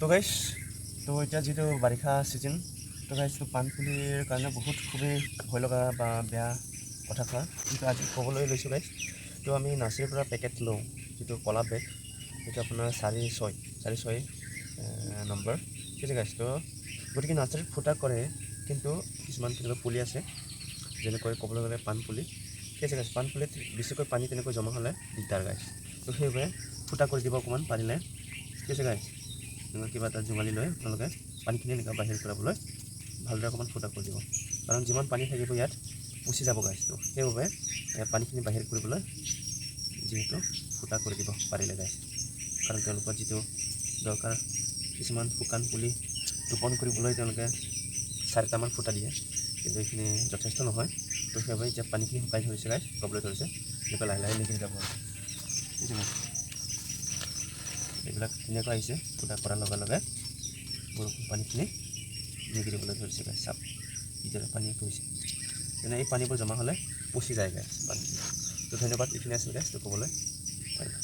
তো গাইছ তো এতিয়া যিটো বাৰিষা ছিজন তো গাইছ তো পাণপুলিৰ কাৰণে বহুত খুবেই ভয় লগা বা বেয়া কথা কিন্তু আজি ক'বলৈ লৈছোঁ গাইছ তো আমি নাৰ্চাৰীৰ পৰা পেকেট লওঁ যিটো কলা বেগ সেইটো আপোনাৰ 4.6 নম্বৰ ঠিক আছে গাইছ তো গতিকে নাৰ্চাৰীত ফুটা কৰে কিন্তু কিছুমান তেনেকুৱা পুলি আছে যেনেকৈ ক'বলৈ গ'লে পাণপুলি ঠিক আছে গাইছ পাণপুলিত বেছিকৈ পানী তেনেকৈ জমা হ'লে দিগদাৰ গাইছ তো সেইবাবে ফুটা কৰি দিব অকণমান পাৰিলে ঠিক আছে গাইছ কিবা এটা জোঙালি লৈ আপোনালোকে পানীখিনি এনেকুৱা বাহিৰ কৰাবলৈ ভালদৰে অকণমান ফুটা কৰি দিব কাৰণ যিমান পানী থাকিব ইয়াত পচি যাব গাইছটো সেইবাবে পানীখিনি বাহিৰ কৰিবলৈ যিহেতু ফুটা কৰি দিব পাৰিলে গাইছ কাৰণ তেওঁলোকৰ যিটো দৰকাৰ কিছুমান শুকান পুলি ৰোপণ কৰিবলৈ তেওঁলোকে 4টামান ফুটা দিয়ে কিন্তু এইখিনি যথেষ্ট নহয় তো সেইবাবে এতিয়া পানীখিনি শুকাই ধৰিছে গাইছ ক'বলৈ ধৰিছে এনেকুৱা লাহে লাহে নিগিৰি যাব এইবিলাক ধুনীয়াকৈ আহিছে ফুটা কৰাৰ লগে লগে বৰষুণ পানীখিনি নিগিৰিবলৈ ধৰিছে গাইছ চাপ ইজনে পানী পৰিছে যেনে এই পানীবোৰ জমা হ'লে পচি যায় গাইছ পানীখিনি তো ধন্যবাদ এইখিনি আছিল গাইছ তো ক'বলৈ পাৰিবা